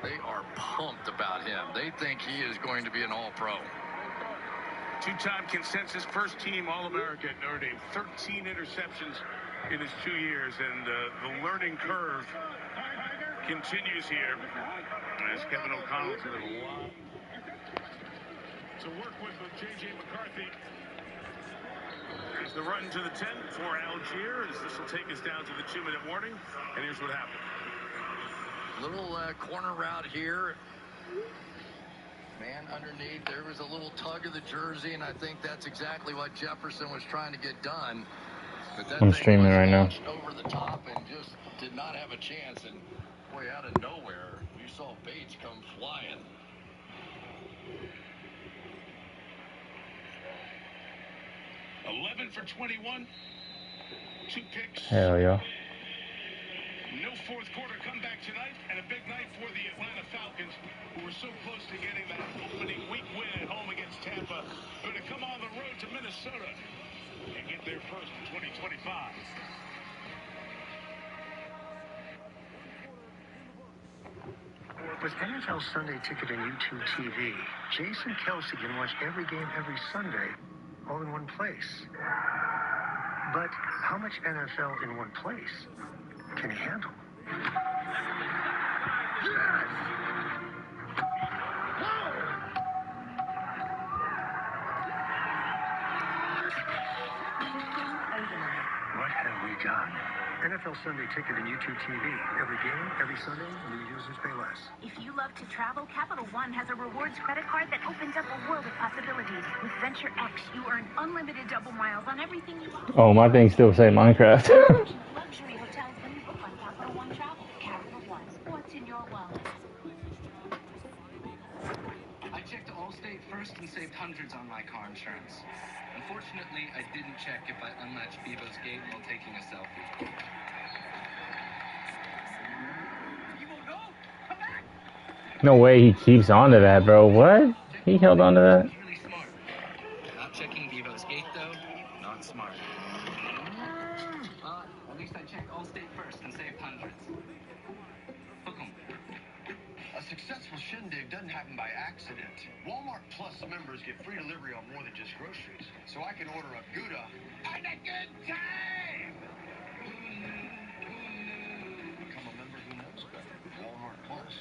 They are pumped about him. They think he is going to be an all-pro. Two-time consensus first-team All-America at Notre Dame. 13 interceptions in his 2 years, and the learning curve continues here as Kevin O'Connell to the line. To work with J.J. McCarthy. Here's the run to the 10 for Algier, as this will take us down to the 2-minute warning. And here's what happened. Little corner route here. Man underneath. There was a little tug of the jersey, and I think that's exactly what Jefferson was trying to get done. But that I'm streaming right now. Over the top and just did not have a chance. And boy, out of nowhere, you saw Bates come flying. $11 for 21. 2 picks. Hell yeah. No fourth quarter comeback tonight, and a big night for the Atlanta Falcons, who were so close to getting that opening week win at home against Tampa. Going to come on the road to Minnesota and get there first in 2025. With NFL Sunday Ticket and YouTube TV, Jason Kelsey can watch every game every Sunday, all in one place. But how much NFL in one place can he handle? What have we done? NFL Sunday Ticket and YouTube TV. Every game, every Sunday, new users pay less. If you love to travel, Capital One has a rewards credit card that opens up a world of possibilities. With Venture X, you earn unlimited double miles on everything you want. Oh, my thing still say Minecraft. Luxury hotels when you book on Capital One Travel. Capital One, what's in your wallet? I checked Allstate first and saved hundreds on my car insurance. Unfortunately, I didn't check if I unlatched Bevo's gate while taking a selfie. No way he keeps on to that, bro. What? He held on to that? Really smart. Not checking Bevo's gate, though, not smart. At least I checked Allstate first and saved hundreds. Hook 'em. A successful shindig doesn't happen by accident. Walmart Plus members get free delivery on more than just groceries. So I can order a Gouda and a good time! Become a member who knows better. Walmart Plus.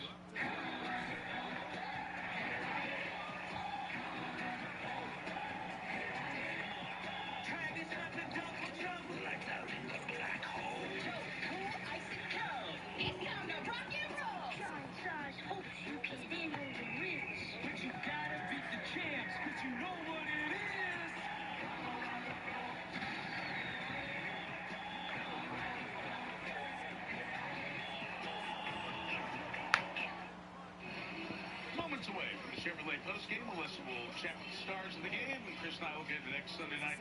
Moments away from the Chevrolet postgame, Melissa will chat with the stars of the game, and Chris and I will get the next Sunday night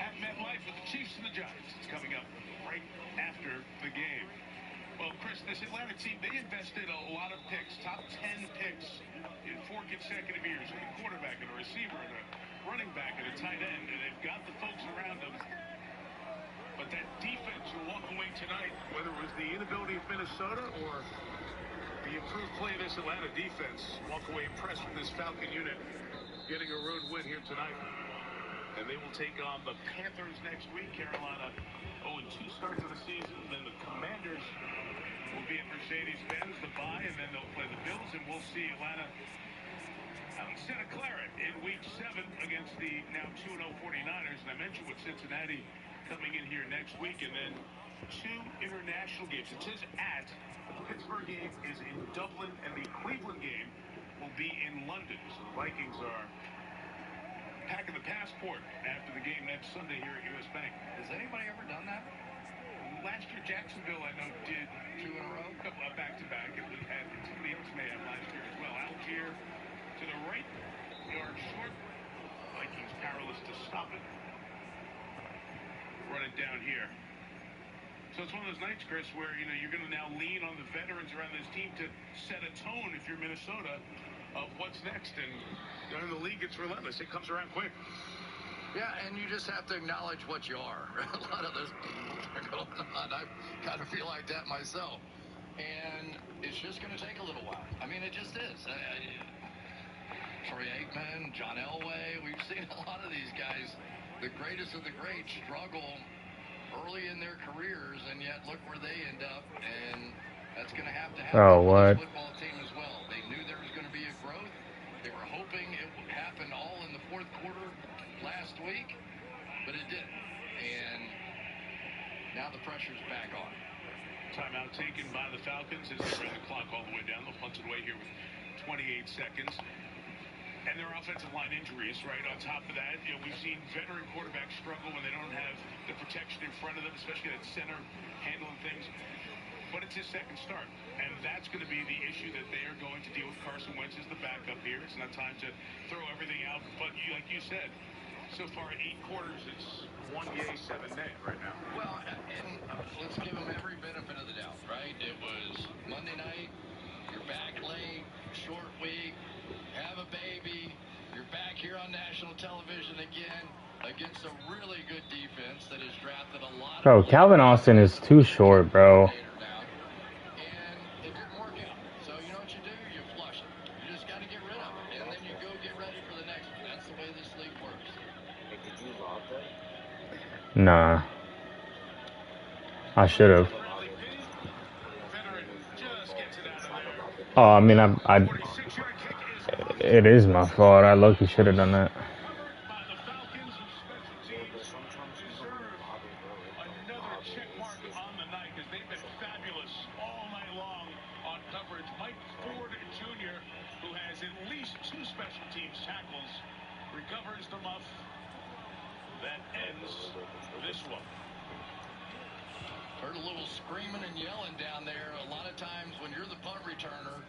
at MetLife with the Chiefs and the Giants. It's coming up right after the game. Well, Chris, this Atlanta team, they invested a lot of picks, top 10 picks in 4 consecutive years, a quarterback and a receiver and a running back and a tight end, and they've got the folks around them. But that defense will walk away tonight, whether it was the inability of Minnesota or the improved play of this Atlanta defense, walk away impressed with this Falcon unit getting a road win here tonight. And they will take on the Panthers next week. Carolina 0-2 start to the season. Then the Commanders will be at Mercedes-Benz, the bye, and then they'll play the Bills. And we'll see Atlanta out in Santa Clara in Week 7 against the now 2-0 49ers. And I mentioned with Cincinnati coming in here next week. And then 2 international games. It says at. The Pittsburgh game is in Dublin, and the Cleveland game will be in London. So the Vikings are packing the passport after the game next Sunday here at U.S. Bank. Has anybody ever done that? Last year, Jacksonville, I know, did 2 in a row? Back-to-back. And somebody else may have last year as well. Algier to the right, yard short. Vikings powerless to stop it. Run it down here. So it's one of those nights, Chris, where, you know, you're going to now lean on the veterans around this team to set a tone, if you're Minnesota, of what's next. And the league, it's relentless. It comes around quick. Yeah, and you just have to acknowledge what you are. A lot of those are going on. I kind of feel like that myself. And it's just going to take a little Pittman, John Elway. We've seen a lot of these guys, the greatest of the great, struggle early in their careers, and yet look where they end up. And that's going to happen Oh, for what? this football team as well. They knew there was going to be a growth. They were hoping it would happen all in the fourth quarter last week, but it didn't. And now the pressure's back on. Timeout taken by the Falcons as they bring the clock all the way down. They'll punch it away here with 28 seconds. And their offensive line injuries, right on top of that. You know, we've seen veteran quarterbacks struggle when they don't have the protection in front of them, especially that center handling things. But it's his second start, and that's going to be the issue that they are going to deal with. Carson Wentz is the backup here. It's not time to throw everything out. But like you said, so far 8 quarters, it's 1 yay, 7 nay right now. Well, and let's give them every benefit of the doubt, right? It was Monday night. You're back late, short week. Have a baby. You're back here on national television again against a really good defense that has drafted a lot. Bro, Calvin Austin is too short, bro. And it didn't work out. So you know what you do? You flush it. You just got to get rid of it, and then you go get ready for the next one. That's the way this league works. Hey, did you log that? Nah. I should have. Oh, I mean, it is my fault. I low-key should have done that. Another check mark on the night because they've been fabulous all night long on coverage. Mike Ford Jr., who has at least 2 special teams tackles, recovers the muff. That ends this one. Heard a little screaming and yelling down there. A lot of times when you're the punt returner,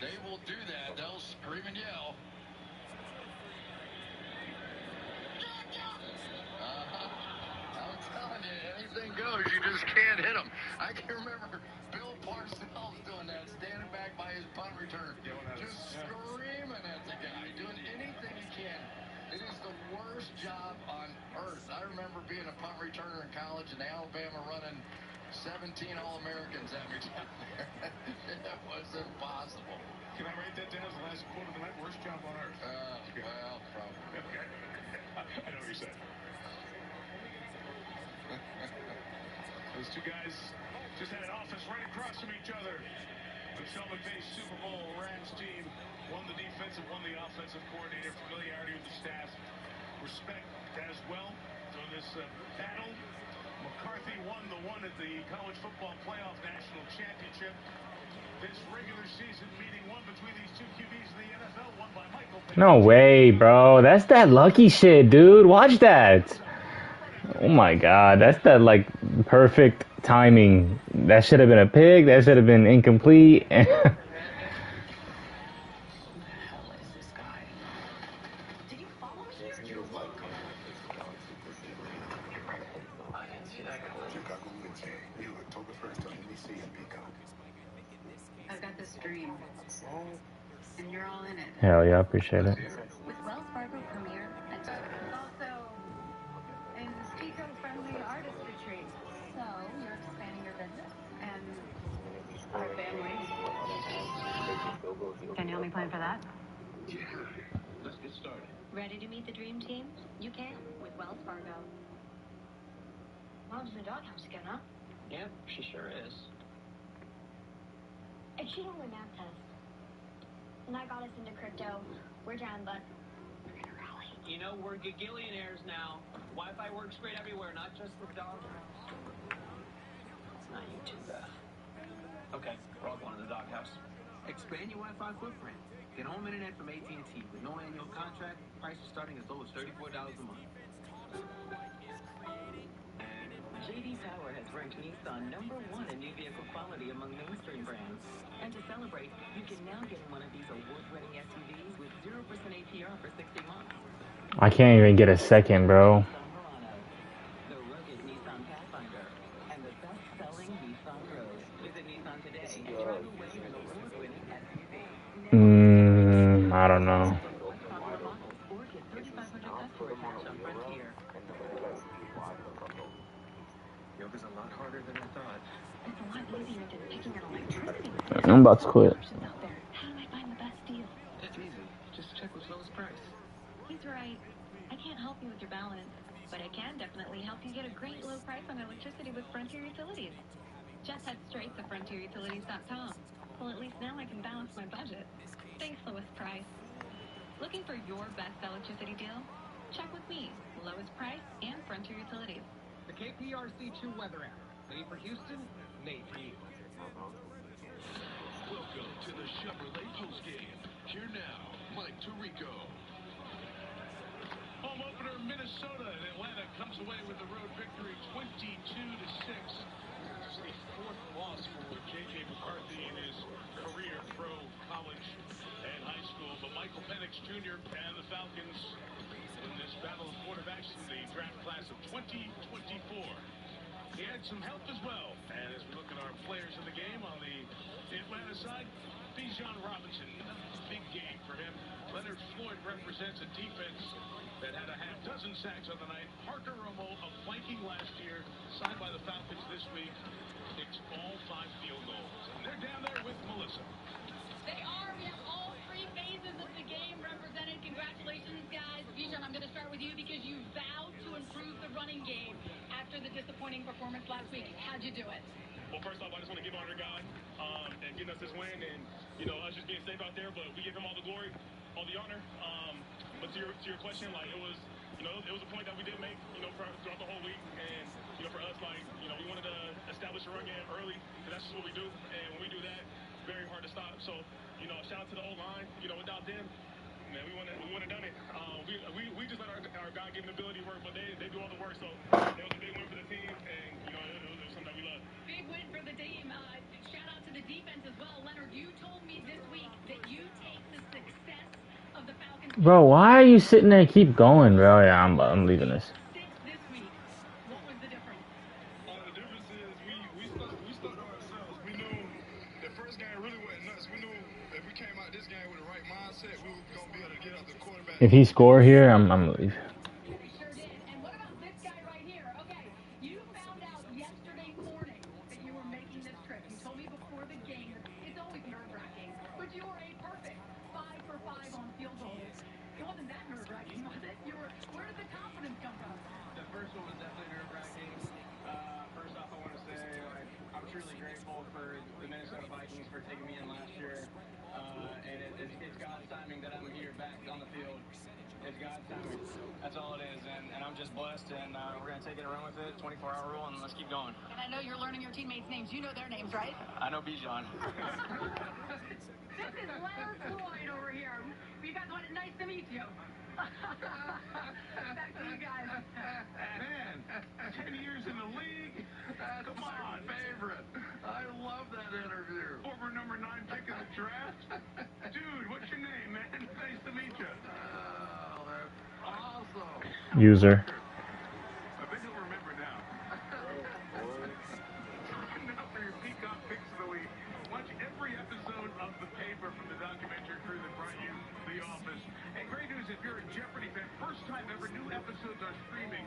they will do that. They'll scream and yell. I'm telling you, anything goes. You just can't hit them. I can remember Bill Parcells doing that, standing back by his punt return, just screaming at the guy, doing anything he can. It is the worst job on earth. I remember being a punt returner in college in Alabama running 17 All-Americans at me down there. It was impossible. Can I write that down as the last quote of the night? Worst job on earth. Well, probably. Okay. I know what you're saying. Those two guys just had an office right across from each other. The Sean McVay Super Bowl Rams team won the defensive, won the offensive coordinator, familiarity with the staff, respect as well. So this battle, McCarthy won the one at the College Football Playoff National Championship. This regular season meeting one between these two QBs in the NFL, won by Michael Pittman. No way, bro. That's that lucky shit, dude. Watch that. Oh my god. That's that, like, perfect timing. That should have been a pick. That should have been incomplete. I've got this dream, and you're all in it. Hell yeah, I appreciate it. With Wells Fargo Premier, and also an eco-friendly artist retreat. So you're expanding your business and our family. Can you help me plan for that? Yeah. Let's get started. Ready to meet the dream team? You can with Wells Fargo. Mom's in the doghouse again, huh? Yep, she sure is. And she had my math test. And I got us into crypto. We're down, but we're gonna rally. You know, we're gigillionaires now. Wi-Fi works great everywhere, not just the dog. It's not you two, Beth. Okay, we're all going to the doghouse. Expand your Wi-Fi footprint. Get home internet from AT&T with no annual contract. Prices starting as low as $34 a month. J.D. Power has ranked Nissan #1 in new vehicle quality among mainstream brands. And to celebrate, you can now get one of these award-winning SUVs with 0% APR for 60 months. I can't even get a second, bro. The rugged Nissan Pathfinder and the best-selling Nissan Rogue. Visit Nissan today and drive away in an award-winning SUV. I don't know. Or get 3,500 escort cash on Frontier. Yoga's a lot harder than I thought. It's a lot easier than picking an electricity. I'm about to quit. Options out there. How do I find the best deal? It's easy. Just check what's lowest price. FrontierUtilities.com. Well, at least now I can balance my budget. Thanks, Lewis Price. Looking for your best electricity deal? Check with me, Lowest Price and Frontier Utilities. The KPRC2 weather app. Made for Houston, made for you. Welcome to the Chevrolet postgame. Here now, Mike Tirico. Home opener, Minnesota and Atlanta comes away with the road victory 22-6. It's the fourth loss for J.J. McCarthy in his career, pro, college, and high school. But Michael Penix Jr. and the Falcons in this battle of quarterbacks in the draft class of 2024. He had some help as well. And as we look at our players in the game on the Atlanta side, Bijan Robinson, big game for him. Leonard Floyd represents a defense that had a half dozen sacks on the night. Parker Romo, a flanking last year, signed by the Falcons this week, kicks all 5 field goals. And they're down there with Melissa. They are. We have all 3 phases of the game represented. Congratulations, guys. Bijan, I'm going to start with you because you vowed to improve the running game after the disappointing performance last week. How'd you do it? Well, first off, I just want to give honor to God and getting us this win, and us just being safe out there. But we give him all the glory, all the honor. But to your question, like it was a point that we did make, throughout the whole week, and for us, like we wanted to establish a run game early, and that's just what we do. And when we do that, very hard to stop. So shout out to the old line. Without them, man, we wouldn't have done it. We just let our God-given ability work, but they do all the work. So it was a big win for the team, and it was something that we love. Big win for the team. Shout out to the defense as well. Leonard, you told me this week that you take the success of the Falcons. Bro, why are you sitting there? Keep going, bro. Yeah, I'm leaving this. This week, what was the difference? The difference is we stuck to ourselves. We knew the first game really went nuts. We knew if we came out this game with the right mindset, we were gonna be able to get out the quarterback. If he score here, I'm gonna leave. They sure did. And what about this guy right here? Okay, you found out yesterday morning that you were making this trip. You told me before the game that it's always nerve-wracking, but you were a perfect 5 for 5 on field goals. It wasn't that nerve-wracking, was it? Where did the confidence come from? The first one was definitely nerve-wracking. First off, I want to say I'm truly grateful for the Minnesota Vikings for taking me in last year. And it's God's timing that I'm here back on the field. It's God's timing. That's all it is. And I'm just blessed, and we're going to take it and run with it. 24-hour rule, and let's keep going. And I know you're learning your teammates' names. You know their names, right? I know Bijan. This is Leonard Floyd over here. You guys wanted nice to meet you. Back to you guys. Man, 10 years in the league. Come on, favorite. I love that interview. Former number 9 pick in the draft. Dude, what's your name, man? Nice to meet you. Oh, that's awesome. User. I bet you'll remember now. Now for your Peacock Picks of the Week. Watch every episode of The Paper from the documentary crew that brought you The Office. And great news if you're a Jeopardy fan. First time ever, new episodes are streaming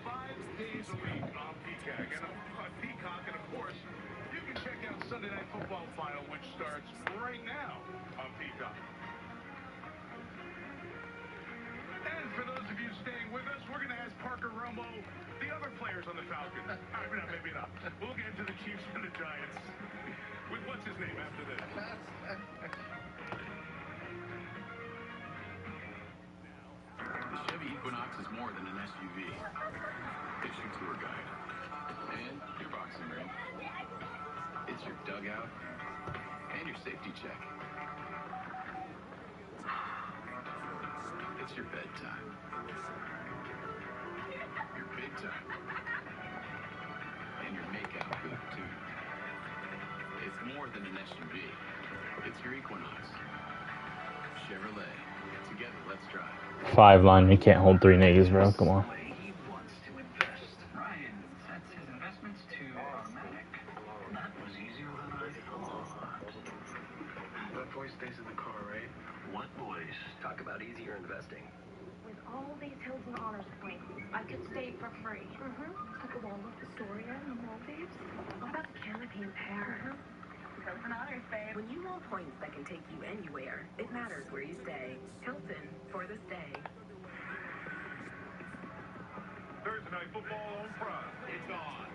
5 days a week on Peacock. And of course, you can check out Sunday Night Football Final, which starts right now on Peacock. And for those of you staying with us, we're going to ask Parker Romo the other players on the Falcons. I mean, maybe not. We'll get into the Chiefs and the Giants with what's his name after this. The Chevy Equinox is more than an SUV. It's your tour guide and your boxing ring. It's your dugout and your safety check. It's your bedtime. Your big time. And your makeout booth, too. It's more than an SUV. It's your Equinox. Chevrolet. Together, let's drive. 5 line. He can't hold 3 niggas, bro. Come on. He wants to invest. Ryan sets his investments to automatic. That was easier than I thought. That voice stays in the car, right? What voice? Talk about easier investing. With all these Hilton Honors points, I could stay for free. Along with Astoria and the Maldives. What about the canopy in Paris? Hilton Honors, babe. When you want points that can take you anywhere, it matters where you stay. Hilton for the stay. Thursday Night Football on Prime. It's on.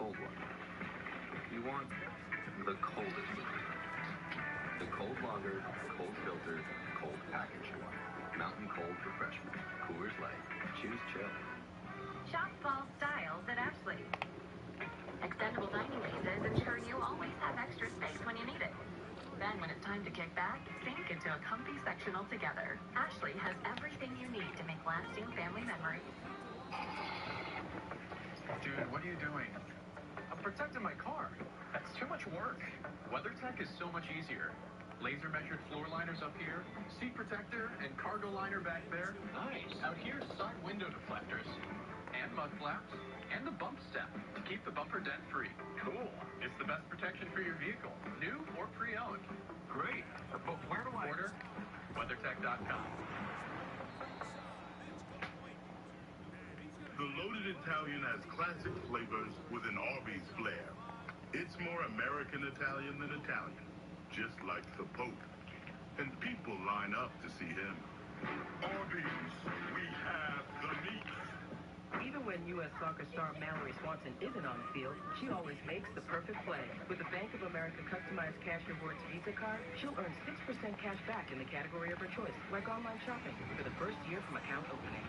cold one. You want the coldest liquid. The cold lager, cold filter, cold package. Mountain Cold Refreshment. Coors Light. Choose chill. Shop fall styles at Ashley. Extendable dining pieces ensure you always have extra space when you need it. Then when it's time to kick back, sink into a comfy section altogether. Ashley has everything you need to make lasting family memories. Dude, what are you doing? I'm protecting my car. That's too much work. WeatherTech is so much easier. Laser measured floor liners up here, seat protector and cargo liner back there. Nice. Out here, side window deflectors, and mud flaps, and the bump step to keep the bumper dent free. Cool. It's the best protection for your vehicle, new or pre-owned. Great. But where do I order? WeatherTech.com. The Loaded Italian has classic flavors with an Arby's flair. It's more American Italian than Italian, just like the Pope. And people line up to see him. Arby's, we have the meat. Even when U.S. soccer star Mallory Swanson isn't on the field, she always makes the perfect play. With the Bank of America customized cash rewards Visa card, she'll earn 6% cash back in the category of her choice, like online shopping, for the first year from account opening.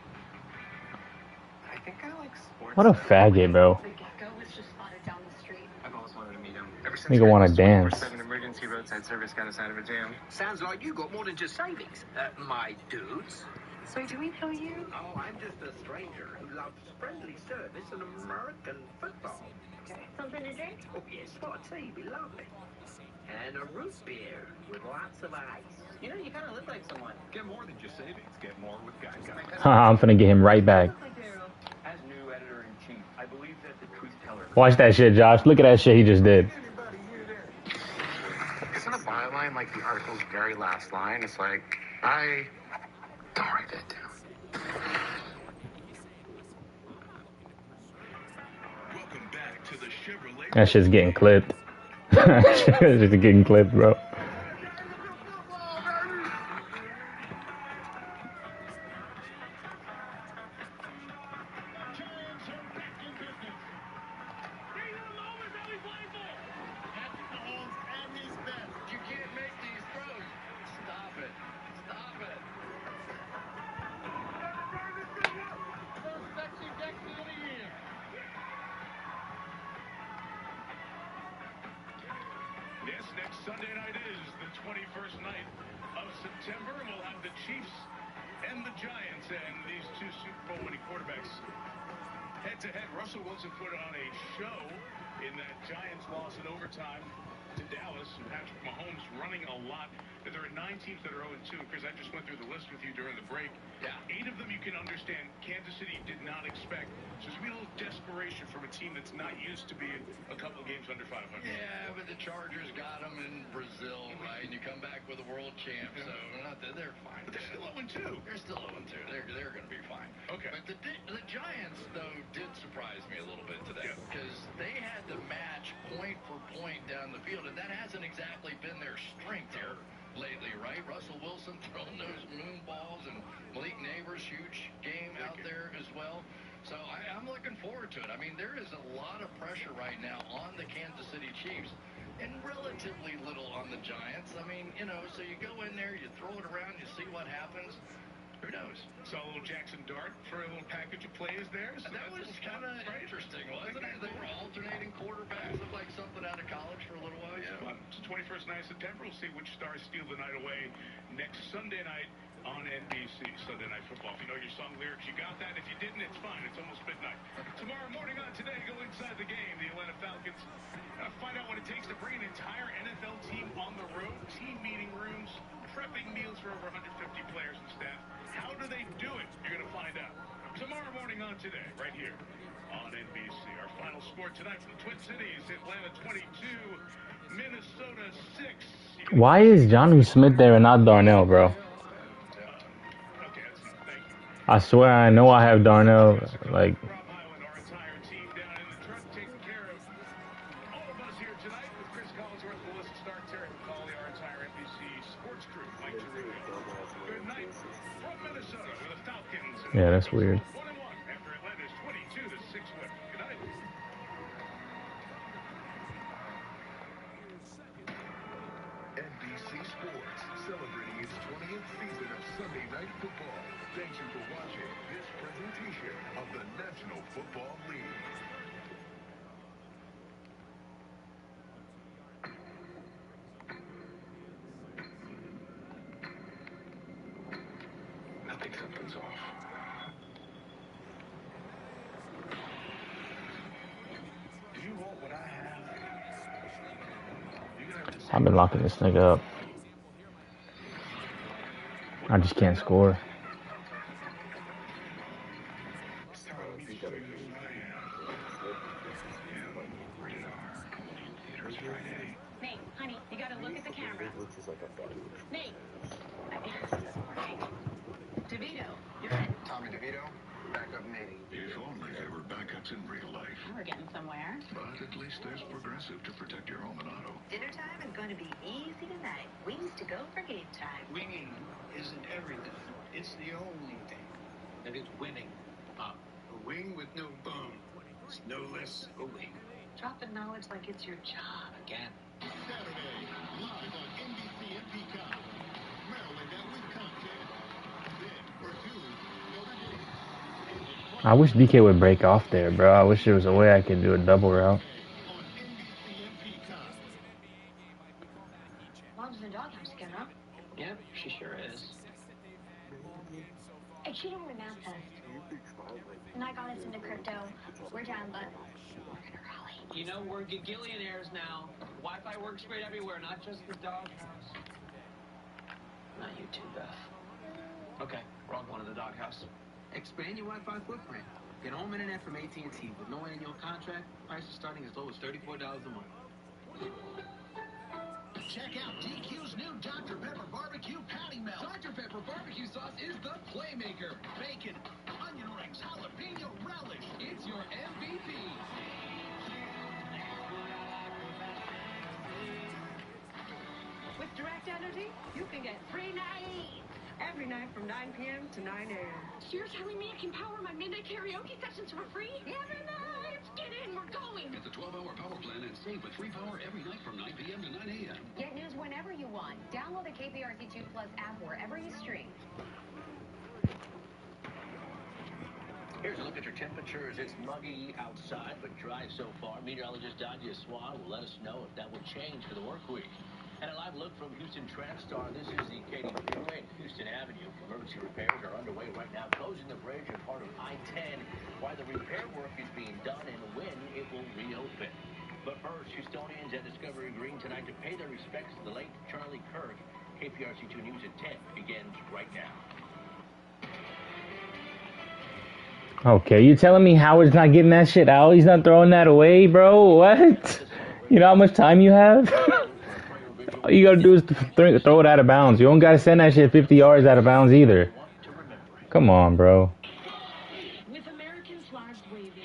I think I like sports. What a faggot, bro. The gecko was just spotted down the street. I've always wanted to meet him. Ever since Nigga wanna dance. 7 emergency roadside service got us out of a jam. Sounds like you got more than just savings, my dudes. So do we know you? Oh, I'm just a stranger who loves friendly service and American football. Something to drink? Oh, yes, hot tea be lovely. And a root beer with lots of ice. You know, you kind of look like someone. Get more than just savings. Get more with Geico. I'm finna get him right back. As new editor-in-chief, I believe that the truth teller... Watch that shit, Josh. Look at that shit he just did. Isn't a byline like the article's very last line? It's like, I... Don't write that down. Welcome back to the Chevrolet. That shit's getting clipped. That shit's getting clipped, bro. You can't make these throws. Stop it. Stop it. First sexy Dexter of the year. Yes, next Sunday night is the 21st night of September, and we'll have the Chiefs and the Giants, and these two Super Bowl winning quarterbacks head-to-head. Russell Wilson put on a show in that Giants loss in overtime to Dallas. Patrick Mahomes running a lot. There are 9 teams that are 0-2. Chris, I just went through the list with you during the break. Yeah. 8 of them you can understand Kansas City did not expect. So there's been a little desperation from a team that's not used to being a couple of games under 500. Yeah, but the Chargers got them in Brazil, right? And you come back with a world champ, so they're fine. But they're still 0-2. They're still 0-2. They're going to be fine. Okay. But the Giants, though, did surprise me a little bit today because they had to match point for point down the field, and that hasn't exactly been their strength here lately, right? Russell Wilson throwing those moon balls, and Malik Neighbors, huge game out there as well. So I'm looking forward to it. I mean, there is a lot of pressure right now on the Kansas City Chiefs and relatively little on the Giants. I mean, so you go in there, you throw it around, you see what happens. Who knows? Saw a little Jackson Dart for a little package of plays there. So that was kind of interesting, wasn't it? They were alternating quarterbacks. Looked like something out of college for a little while. Yeah. It's the 21st night of September. We'll see which stars steal the night away next Sunday night on NBC. Sunday Night Football. If you know your song lyrics, you got that. If you didn't, it's fine. It's almost midnight. Tomorrow morning on Today, go inside the game. The Atlanta Falcons find out what it takes to bring an entire NFL team on the road. Team meeting rooms, prepping meals for over 150 players and staff. How do they do it? You're going to find out. Tomorrow morning on Today, right here on NBC. Our final score tonight from the Twin Cities, Atlanta 22, Minnesota 6. Why is Jonnu Smith there and not Darnell, bro? I swear I know I have Darnell, like... Yeah, that's weird. Night Football. Thank you for watching this presentation of the National Football League. I think something's off. Do you want what I have? You're gonna have to I've been locking this nigga up. I just can't score. Nate, honey, you gotta look at the camera. Nate! DeVito, you're in. Tommy DeVito, backup Nate. If only there were backups in real life. We're getting somewhere. But at least there's Progressive to protect your home and auto. Dinner time is going to be easy tonight. Wings to go for game time. Winging isn't everything. It's the only thing that is winning. A wing with no bone is no less a wing. Dropping knowledge like it's your job. Again. Saturday, live on NBC and Peacock. Maryland at Wisconsin. Then Purdue, Notre Dame. I wish DK would break off there, bro. I wish there was a way I could do a double route. Mom's in the doghouse again, huh? Yep, she sure is. Hey, she did my math test. And I got us into crypto. We're down, but we're gonna rally. You know, we're gigillionaires now. Wi-Fi works great everywhere, not just the doghouse. Not you too, Beth. Okay, wrong one in the doghouse. Expand your Wi-Fi footprint. Get home internet from AT&T with no annual contract. Prices starting as low as $34 a month. Check out DQ's new Dr. Pepper Barbecue Patty Melt. Dr. Pepper Barbecue Sauce is the playmaker. Bacon, onion rings, jalapeno relish. It's your MVP. With Direct Energy, you can get free nights every night from 9 p.m. to 9 a.m. So you're telling me I can power my midnight karaoke sessions for free? Every night! Get in, we're going! Get the 12-hour power plan and save with free power every night from 9 p.m. to 9 a.m. Get news whenever you want. Download the KPRC2 Plus app wherever you stream. Here's a look at your temperatures. It's muggy outside, but dry so far. Meteorologist Dadia Swan will let us know if that will change for the work week. And a live look from Houston Transtar. This is the Katy Freeway and Houston Avenue. Emergency repairs are underway right now, closing the bridge and part of I-10 while the repair work is being done and when it will reopen. But first, Houstonians at Discovery Green tonight to pay their respects to the late Charlie Kirk. KPRC2 News at 10 begins right now. Okay, you telling me Howard's not getting that shit out? He's not throwing that away, bro? What? You know how much time you have? All you gotta do is throw it out of bounds. You don't gotta send that shit 50 yards out of bounds either. Come on, bro. With American flags waving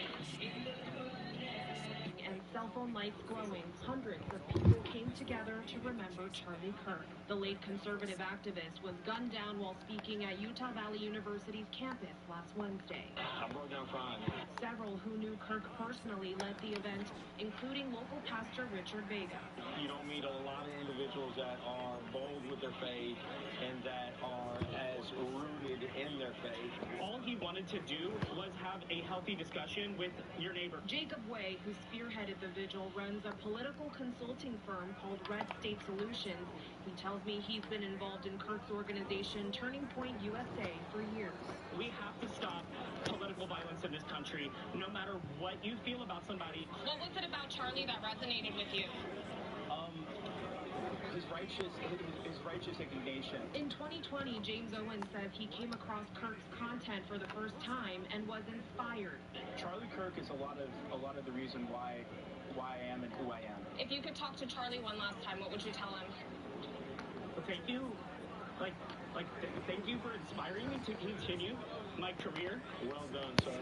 and cell phone lights glowing, hundreds of people came together to remember Charlie Kirk. The late conservative activist was gunned down while speaking at Utah Valley University's campus last Wednesday. I broke down crying. Several who knew Kirk personally led the event, including local pastor Richard Vega. You don't meet a lot of individuals that are bold with their faith and that are as rooted in their faith. All he wanted to do was have a healthy discussion with your neighbor. Jacob Way, who spearheaded the vigil, runs a political consulting firm called Red State Solutions. He tells me he's been involved in Kirk's organization, Turning Point USA, for years. We have to stop political violence in this country, no matter what you feel about somebody. What was it about Charlie that resonated with you? His righteous indignation. In 2020, James Owen says he came across Kirk's content for the first time and was inspired. Charlie Kirk is a lot of the reason why I am and who I am. If you could talk to Charlie one last time, what would you tell him? Thank you. Thank you for inspiring me to continue my career. Well done, sir.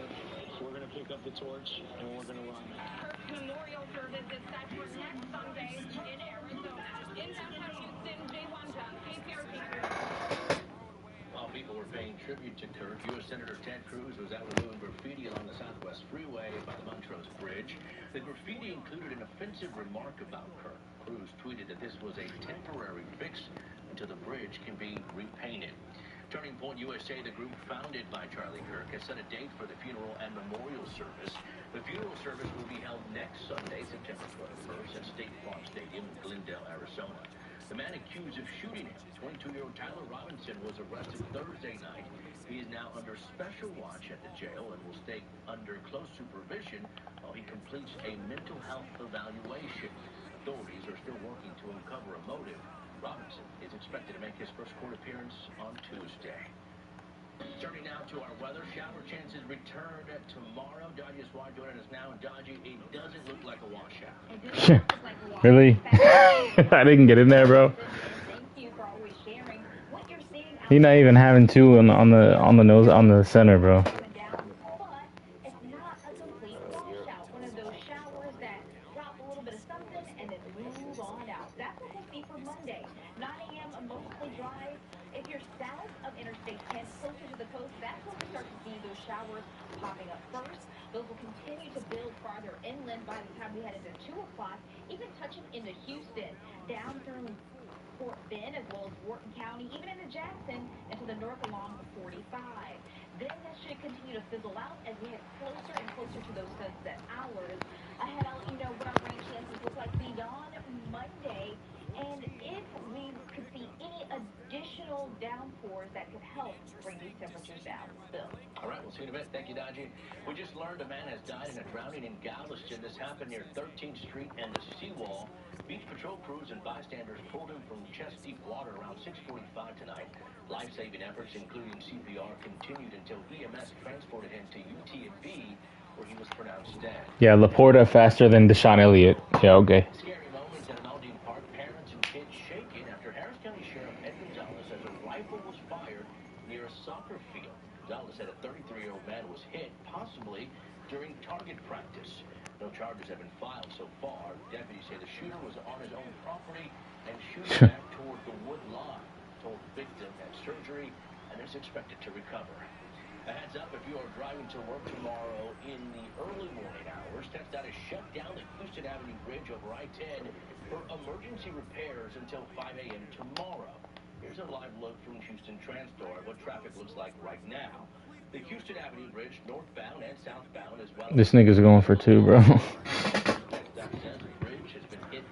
We're going to pick up the torch and we're going to run. Kirk's memorial service is set for next Sunday in Arizona. In downtown Houston, Jay Wanja, KPRC. While people were paying tribute to Kirk, U.S. Senator Ted Cruz was out removing graffiti along the Southwest Freeway by the Montrose Bridge. The graffiti included an offensive remark about Kirk. Cruz tweeted that this was a temporary fix until the bridge can be repainted. Turning Point USA, the group founded by Charlie Kirk, has set a date for the funeral and memorial service. The funeral service will be held next Sunday, September 21st, at State Farm Stadium in Glendale, Arizona. The man accused of shooting him, 22-year-old Tyler Robinson, was arrested Thursday night. He is now under special watch at the jail and will stay under close supervision while he completes a mental health evaluation. Authorities are still working to uncover a motive. Robinson is expected to make his first court appearance on Tuesday. Turning now to our weather. Shower chances return tomorrow. Dodgy Swat joining us now. And Dodgy, it doesn't look like a washout. Really? I didn't get in there, bro. He's not even having two on the nose on the center, bro. Popping up first. Those will continue to build farther inland by the time we head into 2 o'clock, even touching into Houston, down through Fort Bend, as well as Wharton County, even into Jackson, and to the north along 45. Then that should continue to fizzle out as we head closer and closer to those sunset hours. Ahead, I'll let you know what our rain chances look like beyond Monday, and if we could see any additional downpours that could help bring these temperatures down. Still. All right, we'll see you in a bit. Thank you, Dodgy. We just learned a man has died in a drowning in Galveston. This happened near 13th Street and the seawall. Beach patrol crews and bystanders pulled him from chest-deep water around 6:45 tonight. Life-saving efforts, including CPR, continued until EMS transported him to UTMB, where he was pronounced dead. Yeah, Laporta faster than Deshaun Elliott. Yeah, okay. Scary moments at Aldine Park. Parents and kids shaken after Harris County Sheriff Ed Gonzalez says a rifle was fired near a soccer field. Gonzalez said a 33-year-old man was hit, possibly during target practice. No charges have been filed so far. Deputies say the shooter was on his own property and shooting back toward the wood line. Told the victim had surgery and is expected to recover. A heads up, if you are driving to work tomorrow in the early morning hours, TxDOT has shut down the Houston Avenue Bridge over I-10 for emergency repairs until 5 a.m. tomorrow. Here's a live look from Houston Transtar at what traffic looks like right now. The Houston Avenue Bridge, northbound and southbound, as well. This nigga's going for two, bro. TxDOT says the bridge has been hit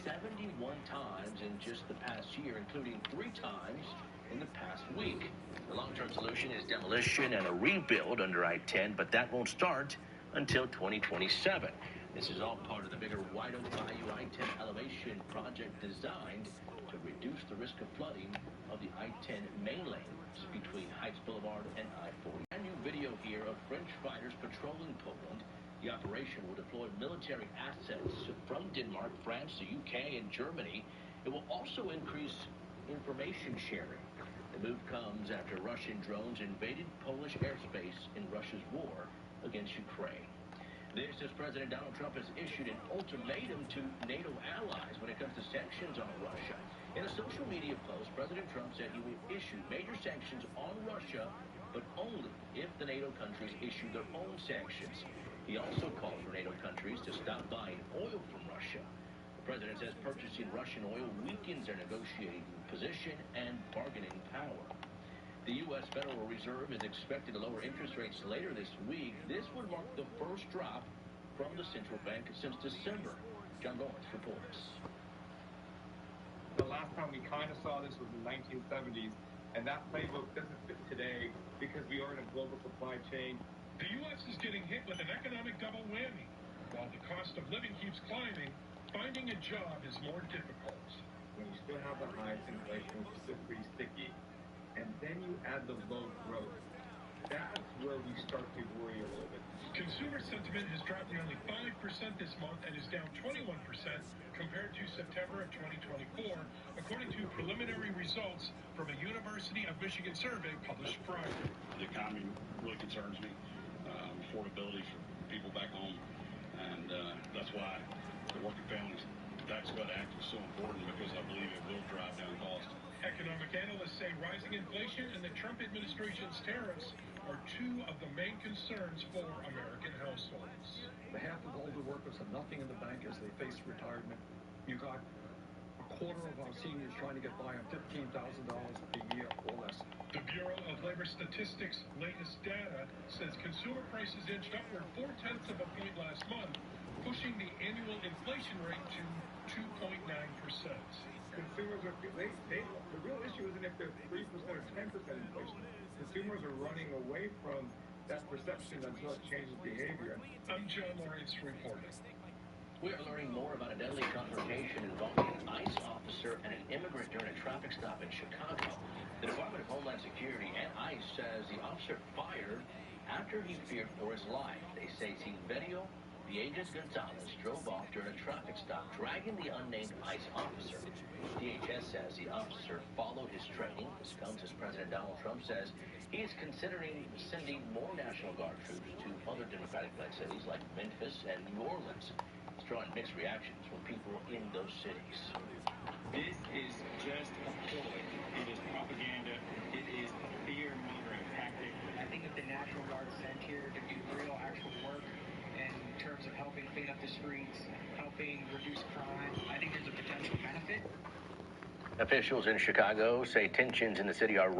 71 times in just the past year, including 3 times in the past week. The long-term solution is demolition and a rebuild under I-10, but that won't start until 2027. This is all part of the bigger White Oak Bayou I-10 elevation project designed to reduce the risk of flooding of the I-10 main lanes between Heights Boulevard and I-40. A new video here of French fighters patrolling Poland. The operation will deploy military assets from Denmark, France, the UK, and Germany. It will also increase information sharing. The move comes after Russian drones invaded Polish airspace in Russia's war against Ukraine. This as President Donald Trump has issued an ultimatum to NATO allies when it comes to sanctions on Russia. In a social media post, President Trump said he would issue major sanctions on Russia, but only if the NATO countries issue their own sanctions. He also called for NATO countries to stop buying oil from Russia. The president says purchasing Russian oil weakens their negotiating position and bargaining power. The U.S. Federal Reserve is expected to lower interest rates later this week. This would mark the first drop from the central bank since December. John Lawrence reports. The last time we kind of saw this was in the 1970s, and that playbook doesn't fit today because we are in a global supply chain. The U.S. is getting hit with an economic double whammy. While the cost of living keeps climbing, finding a job is more difficult. When you still have the highest inflation, which is still pretty sticky, and then you add the low growth, that's where we start to worry a little bit. Consumer sentiment has dropped nearly 5% this month and is down 21% compared to September of 2024, according to preliminary results from a University of Michigan survey published Friday. The economy really concerns me, affordability for people back home, and that's why the Working Families Tax Cut Act is so important, because I believe it will drive down costs. Economic analysts say rising inflation and the Trump administration's tariffs are 2 of the main concerns for American households. Half of older workers have nothing in the bank as they face retirement. You got a quarter of our seniors trying to get by on $15,000 a year or less. The Bureau Statistics' latest data says consumer prices inched upward 0.4 of a point last month, pushing the annual inflation rate to 2.9%. Consumers are, the real issue isn't if there's 3% or 10% inflation. Consumers are running away from that perception until it changes behavior. I'm John Lawrence reporting. We are learning more about a deadly confrontation involving an ICE officer and an immigrant during a traffic stop in Chicago. The Department of Homeland Security and ICE says the officer fired after he feared for his life. They say Silverio Villegas Gonzalez drove off during a traffic stop, dragging the unnamed ICE officer. DHS says the officer followed his training. This comes as President Donald Trump says he is considering sending more National Guard troops to other Democratic-led cities like Memphis and New Orleans. It's drawing mixed reactions from people in those cities. This is just a ploy. It is propaganda. It is fear-mongering tactic. I think that the National Guard is sent here to do real, actual work in terms of helping clean up the streets, helping reduce crime. I think there's a potential benefit. Officials in Chicago say tensions in the city are